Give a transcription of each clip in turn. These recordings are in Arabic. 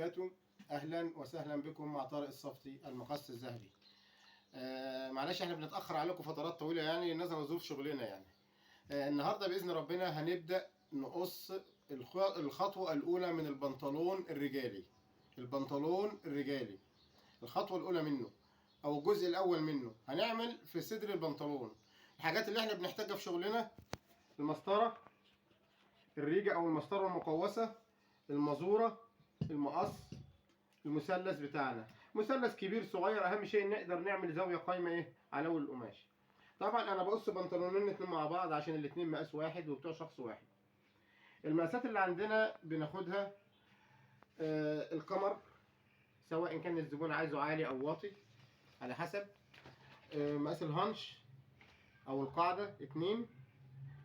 وبركاته. اهلا وسهلا بكم مع طارق الصفتي المقص الذهبي. معلش احنا بنتاخر عليكم فترات طويله يعني نظرا لظروف شغلنا يعني. النهارده باذن ربنا هنبدا نقص الخطوه الاولى من البنطلون الرجالي. الخطوه الاولى منه او الجزء الاول منه هنعمل في صدر البنطلون. الحاجات اللي احنا بنحتاجها في شغلنا: المسطره، الريجه او المسطره المقوسه، المازوره، المقص، المثلث بتاعنا، مثلث كبير صغير، اهم شيء نقدر نعمل زاويه قايمه على اول القماش. طبعا انا بقص بنطلونين اتنين مع بعض عشان الاتنين مقاس واحد وبتوع شخص واحد. المقاسات اللي عندنا بناخدها القمر، سواء كان الزبون عايزه عالي او واطي على حسب. مقاس الهانش او القاعده 2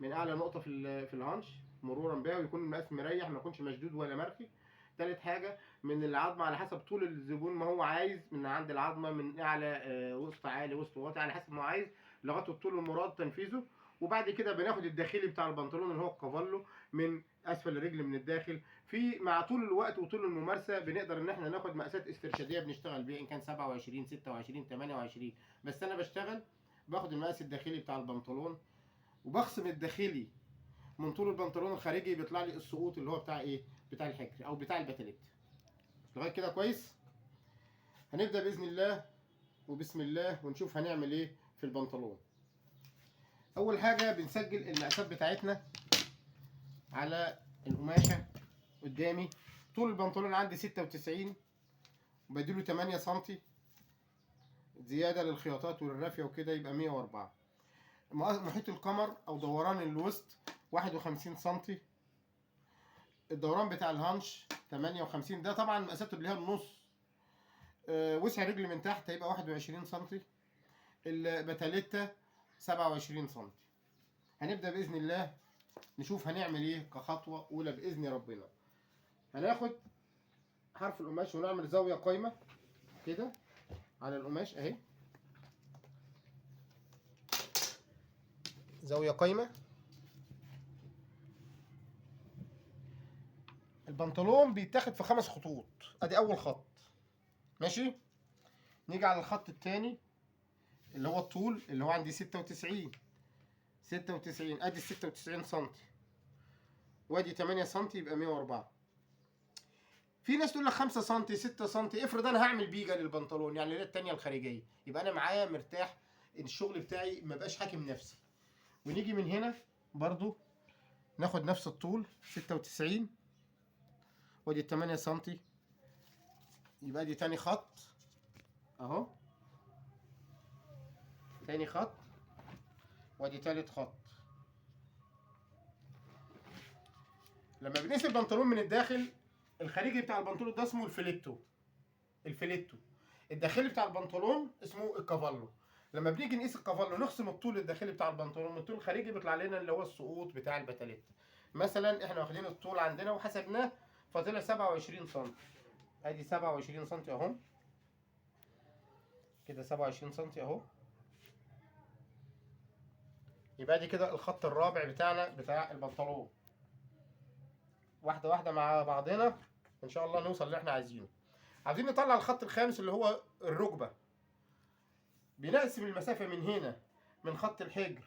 من اعلى نقطه في الهانش مرورا بها، ويكون المقاس مريح ما يكونش مشدود ولا مرخي. تالت حاجه من العظمه على حسب طول الزبون ما هو عايز، من عند العظمه من اعلى وسط عالي وسط واطي على حسب ما هو عايز لغايه الطول المراد تنفيذه. وبعد كده بناخد الداخلي بتاع البنطلون اللي هو الكافالو من اسفل الرجل من الداخل. في مع طول الوقت وطول الممارسه بنقدر ان احنا ناخد مقاسات استرشاديه بنشتغل بيها، ان كان 27 26 28. بس انا بشتغل باخد المقاس الداخلي بتاع البنطلون وبخصم الداخلي من طول البنطلون الخارجي، بيطلع لي السقوط اللي هو بتاع بتاع الحكر او بتاع البتلت. لغايه كده كويس. هنبدا باذن الله وبسم الله ونشوف هنعمل ايه في البنطلون. اول حاجه بنسجل المقاسات بتاعتنا على القماشه قدامي. طول البنطلون عندي 96 وبديله 8 سم زياده للخياطات وللرافيه وكده يبقى 104. محيط القمر او دوران الوسط 51 سم. الدوران بتاع الهانش 58، ده طبعا مقاساته اللي هي النص. وسع رجل من تحت هيبقى 21 سم. البتاليتا 27 سم. هنبدأ بإذن الله نشوف هنعمل ايه كخطوة أولى بإذن ربنا. هناخد حرف القماش ونعمل زاوية قايمة كده على القماش اهي، زاوية قايمة. البنطلون بيتاخد في 5 خطوط، ادي اول خط ماشي. نيجي على الخط الثاني اللي هو الطول اللي هو عندي 96 ادي 96 سم وادي 8 سم يبقى 104. في ناس تقول لك 5 سم 6 سم. افرض انا هعمل بيجا للبنطلون يعني الثانيه الخارجيه، يبقى انا معايا مرتاح الشغل بتاعي ما بقاش حاكم نفسي. ونيجي من هنا برضو ناخد نفس الطول 96 وادي 8 سم يبقى دي تاني خط اهو، تاني خط وادي تالت خط. لما بنقيس البنطلون من الداخل، الخارجي بتاع البنطلون ده اسمه الفليتو. الداخلي بتاع البنطلون اسمه الكافالو. لما بنيجي نقيس الكافالو نخصم الطول الداخلي بتاع البنطلون من الطول الخارجي بيطلع لنا اللي هو السقوط بتاع البتاليت. مثلا احنا واخدين الطول عندنا وحسبناه فطلع 27 سم. ادي 27 سم اهو كده، 27 سم اهو. يبقى دي كده الخط الرابع بتاعنا بتاع البنطلون. واحده واحده مع بعضنا ان شاء الله نوصل اللي احنا عايزينه. عايزين نطلع الخط الخامس اللي هو الركبه. بنقسم المسافه من هنا من خط الحجر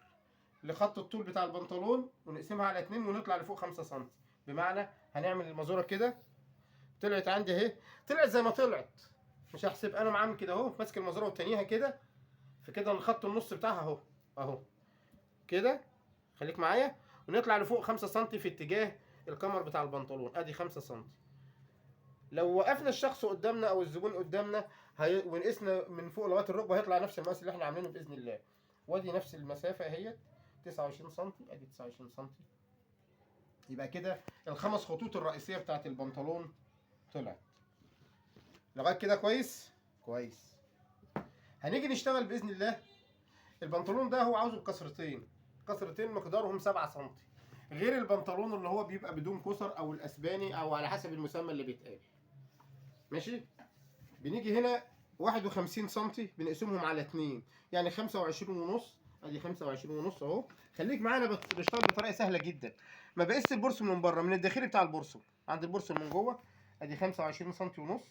لخط الطول بتاع البنطلون ونقسمها على 2 ونطلع لفوق 5 سم. بمعنى هنعمل المازوره كده، طلعت عندي اهي، طلعت زي ما طلعت، مش هحسب انا معاهم كده اهو، ماسك المازوره وتانيها كده فكده الخط النص بتاعها اهو اهو كده. خليك معايا ونطلع لفوق 5 سم في اتجاه الكمر بتاع البنطلون، ادي 5 سم. لو وقفنا الشخص قدامنا او الزبون قدامنا ونقسنا من فوق لغايه الركبه هيطلع نفس المقاس اللي احنا عاملينه باذن الله. وادي نفس المسافه اهي 29 سم، ادي 29 سم. يبقى كده الخمس خطوط الرئيسيه بتاعت البنطلون طلعت. لغايه كده كويس كويس. هنيجي نشتغل باذن الله. البنطلون ده هو عاوزه بكسرتين مقدارهم 7 سم، غير البنطلون اللي هو بيبقى بدون كسر او الاسباني او على حسب المسمى اللي بيتقال ماشي. بنيجي هنا 51 سم بنقسمهم على 2 يعني 25 ونص، ادي 25 ونص اهو. خليك معانا بشتغل بطريقه سهله جدا. ما بقيس البرسم من بره، من الداخلي بتاع البرسم عند البرسم من جوه ادي 25 سنتي ونص.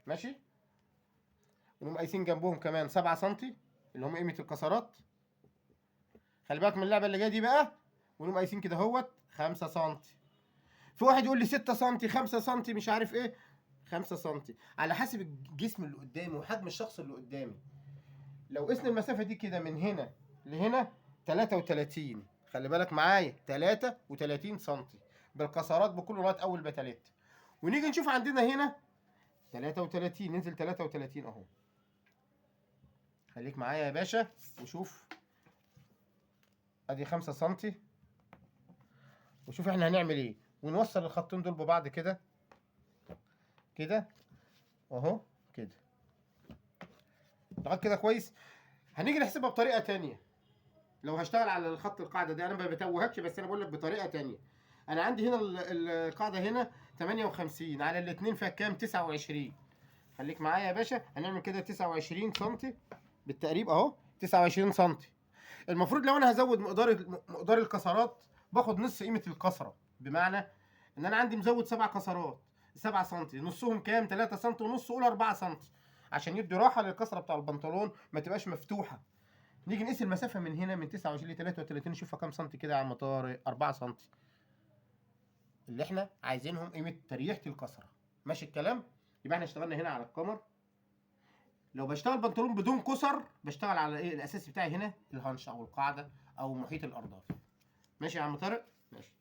ماشي. ونقوم قايسين جنبهم كمان 7 سنتي اللي هم قيمه الكسرات. خلي بالك من اللعبه اللي جايه دي بقى. ونقوم قايسين كده اهوت 5 سنتي. في واحد يقول لي 6 سنتي 5 سنتي مش عارف ايه. 5 سنتي على حسب الجسم اللي قدامي وحجم الشخص اللي قدامي. لو قسنا المسافه دي كده من هنا لهنا 33. خلي بالك معايا 33 سنتي بالكسرات بكل لغايه اول بتلات. ونيجي نشوف عندنا هنا 33 ننزل 33 اهو. خليك معايا يا باشا وشوف. ادي 5 سنتي. وشوف احنا هنعمل ايه. ونوصل الخطين دول ببعض كده كده اهو كده لغايه كده كويس. هنيجي نحسبها بطريقه تانية. لو هشتغل على الخط القاعده دي انا ما بتوهكش بس انا بقول لك بطريقه تانية. انا عندي هنا القاعده هنا 58 على الاثنين فيها كام؟ 29. خليك معايا يا باشا. هنعمل كده 29 سم بالتقريب اهو. 29 سم. المفروض لو انا هزود مقدار الكسرات باخد نص قيمه الكسره. بمعنى ان انا عندي مزود 7 كسرات 7 سم. نصهم كام؟ 3 سم ونص. قول 4 سم عشان يدي راحه للكسره بتاع البنطلون ما تبقاش مفتوحه. نيجي نقيس المسافه من هنا من 29 ل 33 نشوفها كام سم كده يا عم طارق. 4 سم اللي احنا عايزينهم قيمه تريحه الكسره. ماشي الكلام. يبقى احنا اشتغلنا هنا على القمر. لو بشتغل بنطلون بدون كسر بشتغل على ايه؟ الاساس بتاعي هنا الهنش او القاعده او محيط الارداف. ماشي يا عم طارق. ماشي.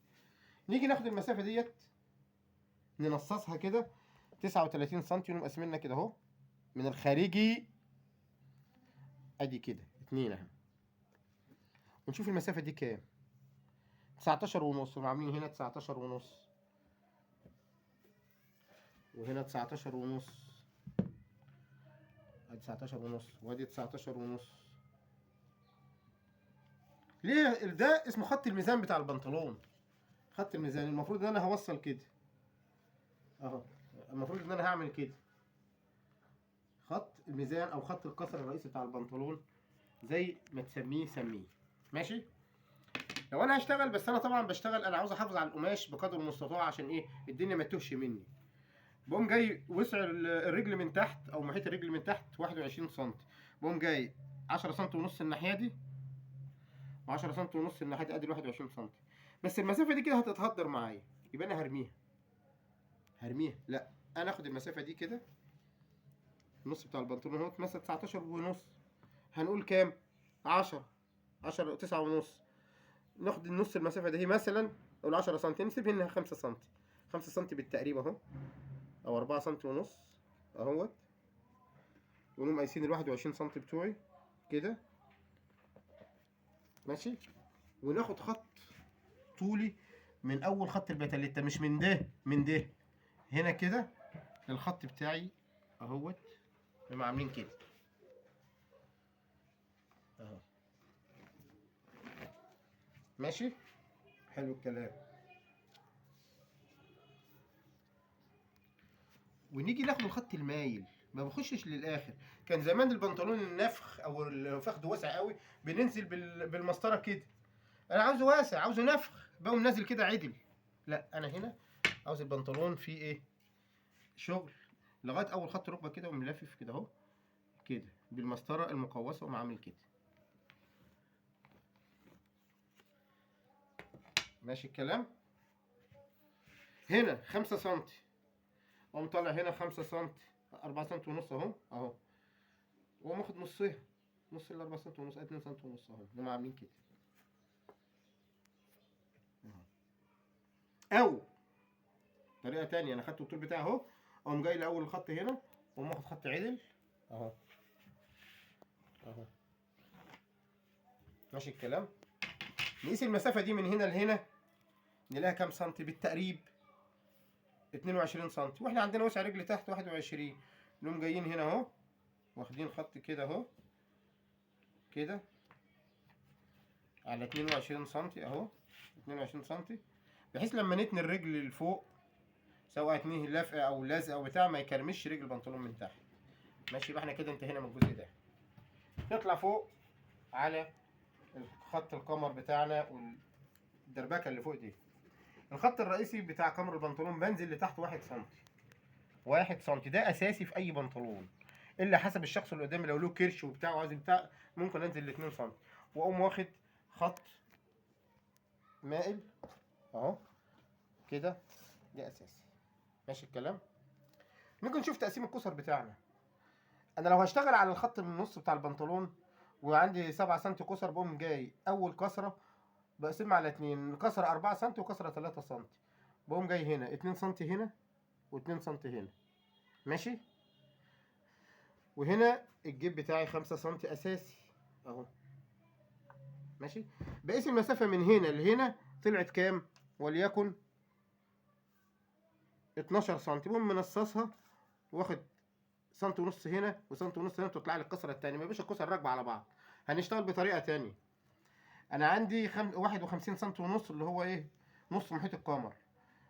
نيجي ناخد المسافه ديت ننصصها كده 39 سم ونقوم قاسمينها كده اهو من الخارجي. ادي كده 2 اهي. ونشوف المسافه دي كام. 19 ونص. وعاملين هنا 19 ونص وهنا 19 ونص. ادي 19 ونص وادي 19 ونص. ليه؟ ده اسمه خط الميزان بتاع البنطلون. خط الميزان المفروض ان انا هوصل كده اهو. المفروض ان انا هعمل كده خط الميزان او خط الكسر الرئيسي بتاع البنطلون زي ما تسميه سميه. ماشي. لو انا هشتغل بس انا طبعا بشتغل انا عاوز احافظ على القماش بقدر المستطاع عشان ايه؟ الدنيا ما تتوهش مني. بقوم جاي وسع الرجل من تحت او محيط الرجل من تحت 21 سم. بقوم جاي 10 سم ونص الناحيه دي و10 سم ونص الناحيه دي. ادي 21 سم. بس المسافه دي كده هتتهدر معايا. يبقى انا هرميها. لا انا اخد المسافه دي كده النص بتاع البنطلون اهو مثلا 19 ونص. هنقول كام؟ 10 9 ونص. ناخد النص المسافه دي مثلا نقول 10 سم. نسيب هنا 5 سم. 5 سم بالتقريب اهو او 4 سم ونص اهوت. ونقوم قايسين ال 21 سم بتوعي كده. ماشي. وناخد خط طولي من اول خط البتليتا مش من ده من ده هنا كده للخط بتاعي اهوت. نقوم عاملين كده اهو. ماشي. حلو الكلام. ونيجي ناخد الخط المايل ما بخشش للاخر. كان زمان البنطلون النفخ او الفخذ واسع قوي بننزل بالمسطره كده. انا عاوزه واسع عاوزه نفخ بقوم نازل كده عدل. لا انا هنا عاوز البنطلون فيه ايه؟ شغل لغايه اول خط ركبه كده وملفف كده اهو كده بالمسطره المقوسه وأقوم عامل كده. ماشي الكلام. هنا 5 سم اقوم طالع هنا 5 سم 4 سم ونص اهو واقوم واخد نص ال 4 سم ونص 2 سم ونص اهو. نقوم عاملين كده او طريقه تانية. انا خدت الطول بتاعي اهو اقوم جاي لاول الخط هنا واقوم واخد خط عدل اهو. ماشي الكلام. نقيس المسافه دي من هنا لهنا نلاقيها كام سنتي بالتقريب؟ 22 سم. واحنا عندنا وسع رجل تحت 21. نقوم جايين هنا اهو واخدين خط كده اهو كده على 22 سم اهو. 22 سم بحيث لما نتني الرجل لفوق سواء اتنيه لفقه او لازقه او بتاع ما يكرمش رجل البنطلون من تحت. ماشي. يبقى احنا كده انتهينا من الجزء ده. نطلع فوق على خط القمر بتاعنا والدربكه اللي فوق دي. الخط الرئيسي بتاع قمر البنطلون بنزل لتحت 1 سم. 1 سم. ده اساسي في اي بنطلون، الا حسب الشخص اللي قدامي، لو له كرش وبتاع وعايز بتاع ممكن انزل ل 2 سم، واقوم واخد خط مائل اهو كده. ده اساسي. ماشي الكلام. ممكن نشوف تقسيم الكسر بتاعنا. انا لو هشتغل على الخط من النص بتاع البنطلون وعندي 7 سم كسر، بقوم جاي اول كسره بقسمها على 2، كسره 4 سم وكسره 3 سم، بقوم جاي هنا 2 سم هنا و2 سم هنا. ماشي. وهنا الجيب بتاعي 5 سم اساسي اهو. ماشي. بقيس المسافه من هنا لهنا طلعت كام؟ وليكن 12 سم. بقوم منصصها واخد سنتي ونص هنا وسنتي ونص هنا، تطلع لي الكسره الثانيه. ما يبقاش الكسر راكبه على بعض. هنشتغل بطريقه ثانيه. انا عندي 51 سنتي ونص اللي هو ايه؟ نص محيط القمر،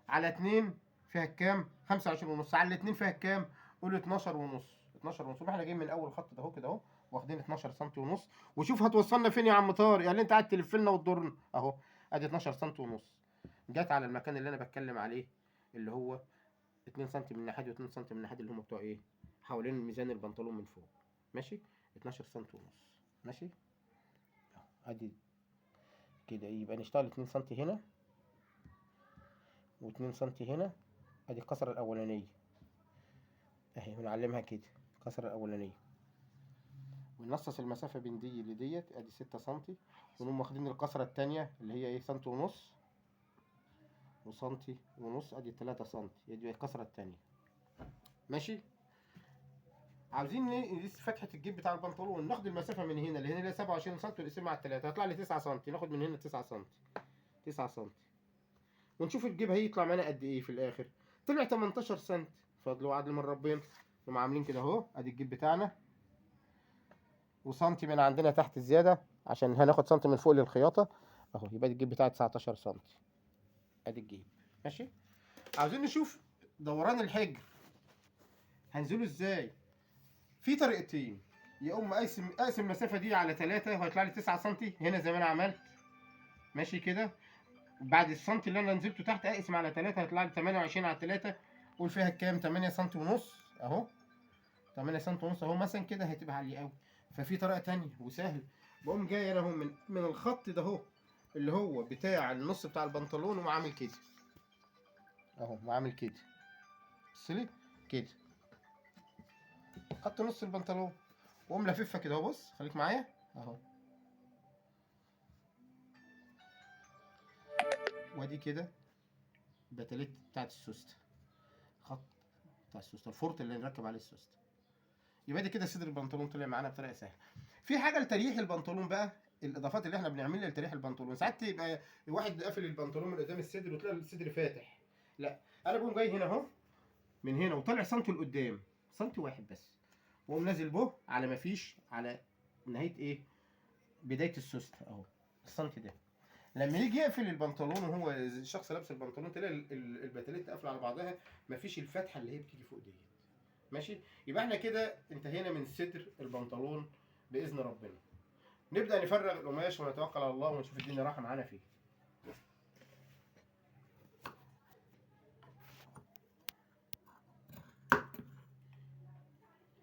على 2 فيها كام؟ 25 ونص، على 2 فيها كام؟ قول 12 ونص. 12 ونص. احنا جايين من اول خط ده اهو كده اهو، واخدين 12 سنتي ونص. وشوف هتوصلنا فين يا عم طارق؟ يعني انت قاعد تلف لنا وتضرنا اهو. ادي 12 سنتي ونص، جت على المكان اللي انا بتكلم عليه، اللي هو 2 سم من الناحيه و2 سم من الناحيه، اللي هم بتوع ايه؟ حوالين ميزان البنطلون من فوق. ماشي. 12 سم ونص. ماشي. ادي كده. يبقى نشتغل 2 سم هنا و2 سم هنا. ادي الكسره الاولانيه اهي، بنعلمها كده الكسره الاولانيه، وننصص المسافه بين دي لديت. ادي 6 سم، ونقوم واخدين الكسره الثانيه اللي هي ايه؟ سنتي ونص وسنتي ونص. ادي 3 سم، دي الكسره الثانيه. ماشي. عاوزين نقيس فتحه الجيب بتاع البنطلون، ناخد المسافه من هنا لهنا اللي هي 27 سم ونقسمها على 3، هيطلع لي 9 سم. ناخد من هنا 9 سم. 9 سم، ونشوف الجيب هيطلع معانا قد ايه في الاخر. طلع 18 سم، فضل وعدل من ربنا. نقوم عاملين كده اهو. ادي الجيب بتاعنا، وسنتي من عندنا تحت زياده عشان هناخد سنتي من فوق للخياطه اهو. يبقى الجيب بتاعي 19 سم. ادي الجيب. ماشي. عاوزين نشوف دوران الحجر هنزله ازاي. في طريقتين. يا اما اقسم المسافه دي على 3 وهيطلع لي 9 سم هنا زي ما انا عملت. ماشي كده. بعد السنتي اللي انا نزلته تحت اقسم على 3 هيطلع لي 28 على 3. قول فيها كام؟ 8 سم ونص اهو. 8 سم ونص اهو مثلا كده، هتبقى عاليه قوي. ففي طريقه تانية وسهل. بقوم جاي انا اهو من الخط ده اهو اللي هو بتاع النص بتاع البنطلون، وعامل كده اهو، وعامل كده. بص لي كده خط نص البنطلون، واقوم لاففها كده اهو. بص خليك معايا اهو. وادي كده بتلت بتاعت السوسته، خط بتاع السوسته، الفورت اللي نركب عليه السوسته. يبقى دي كده صدر البنطلون طلع معانا بطريقه سهله. في حاجه لتريح البنطلون بقى، الاضافات اللي احنا بنعملها لتريح البنطلون. ساعات يبقى الواحد قافل البنطلون من قدام الصدر وتلاقي الصدر فاتح. لا، انا بقوم جاي هنا اهو من هنا وطالع سنتي لقدام، سنتي واحد بس، واقوم نازل به على ما فيش، على نهايه ايه؟ بدايه السوسته اهو، السنتي ده. لما يجي يقفل البنطلون وهو الشخص لابس البنطلون، تلاقي البتلات قافله على بعضها، مفيش الفتحه اللي هي بتيجي فوق دي. ماشي. يبقى احنا كده انتهينا من صدر البنطلون باذن ربنا. نبدا نفرغ القماش ونتوكل على الله ونشوف الدنيا رايحه معانا فيه.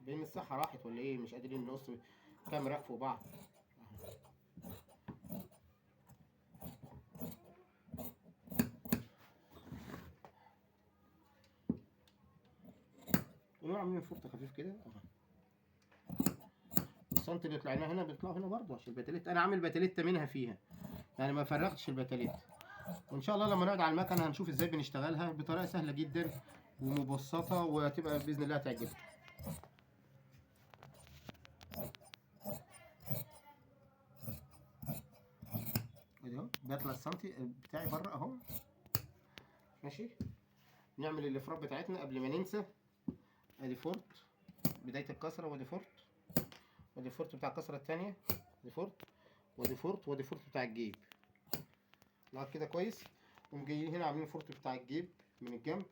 بين الصحه راحت ولا ايه؟ مش قادرين نقص كام رق فوق بعض. ونقوم عاملين فرط خفيف كده اهو. السنتي اللي طلعناه هنا بيطلعوا هنا برضه عشان البتلات، انا عامل بتلته منها فيها، يعني ما فرغتش البتلات. وان شاء الله لما نقعد على المكنه هنشوف ازاي بنشتغلها بطريقه سهله جدا ومبسطه، وهتبقى باذن الله هتعجبك. ادي اهو بطلع السنتي بتاعي بره اهو. ماشي. نعمل الافراد بتاعتنا قبل ما ننسى. ادي فورت بدايه الكسره، وادي فورت، وادي فورت بتاع الكسره الثانيه، ادي فورت، وادي فورت، وادي فورت بتاع الجيب. لغايه كده كويس. نقوم جايين هنا عاملين فورت بتاع الجيب من الجنب.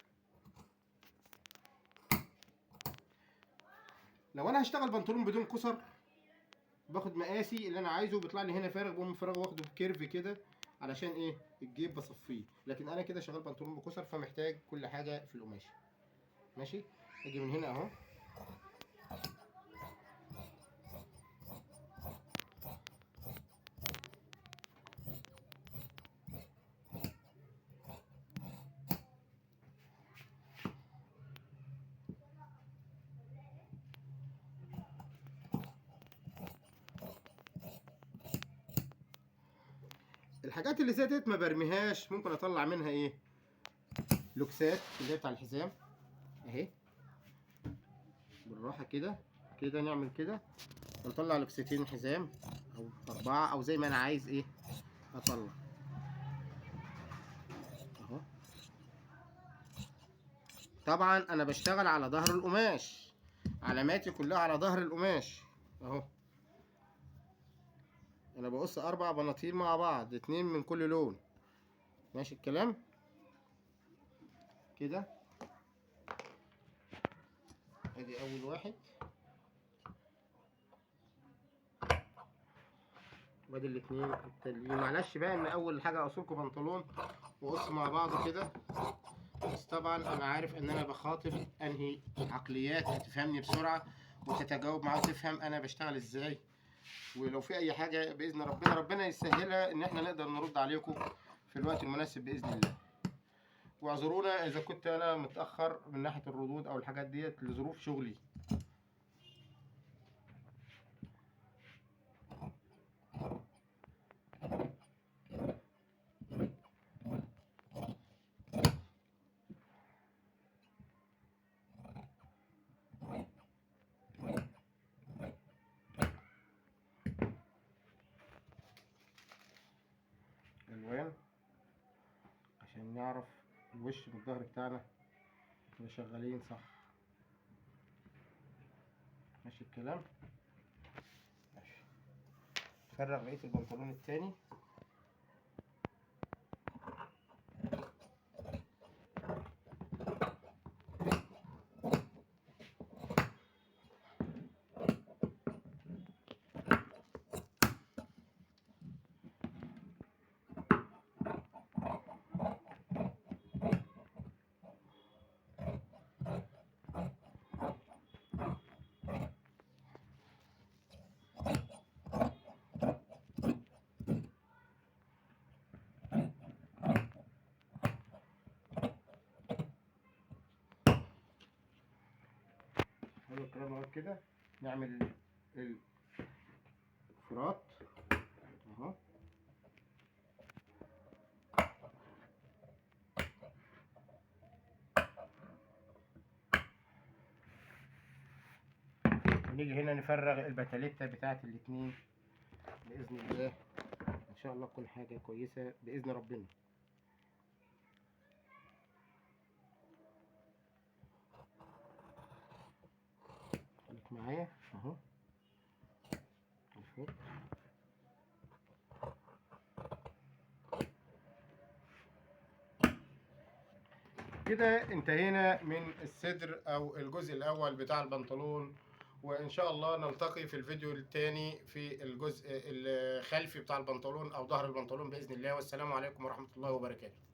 لو انا هشتغل بنطلون بدون كسر، باخد مقاسي اللي انا عايزه، بيطلع لي هنا فارغ، بقوم فارغ واخده بكيرف كده علشان ايه؟ الجيب بصفيه. لكن انا كده شغال بنطلون بكسر، فمحتاج كل حاجه في القماشه. ماشي. اجي من هنا اهو، الحاجات اللي زادت ما برميهاش، ممكن اطلع منها ايه، لوكسات اللي هي بتاع الحزام اهي، بالراحه كده كده نعمل كده ونطلع لوكستين حزام او 4 او زي ما انا عايز ايه اطلع اهو. طبعا انا بشتغل على ظهر القماش، علاماتي كلها على ظهر القماش اهو. انا بقص 4 بناطيل مع بعض، 2 من كل لون، ماشي الكلام كده. ادي اول واحد وادي الاتنين التانيين. معلش بقى ان اول حاجه اقصلكوا بنطلون واقص مع بعض كده، بس طبعا انا عارف ان انا بخاطب انهي عقليات هتفهمني بسرعه وتتجاوب معايا وتفهم انا بشتغل ازاي. ولو في اي حاجه باذن ربنا يسهلها ان احنا نقدر نرد عليكم في الوقت المناسب باذن الله. واعذرونا اذا كنت انا متاخر من ناحيه الردود او الحاجات ديت لظروف شغلي. الوان عشان نعرف الوش من الظهر بتاعنا احنا شغالين صح، ماشي الكلام. ماشي، فرغ بقيه البنطلون التاني. حلو الكلام اهو كده. نعمل الفرات اهو، ونيجي هنا نفرغ البتاليتا بتاعت الاتنين باذن الله. ان شاء الله كل حاجه كويسه باذن ربنا. خليك معايا اهو الفوق كده. انتهينا من الصدر او الجزء الاول بتاع البنطلون، وان شاء الله نلتقي في الفيديو الثاني في الجزء الخلفي بتاع البنطلون او ظهر البنطلون باذن الله. والسلام عليكم ورحمه الله وبركاته.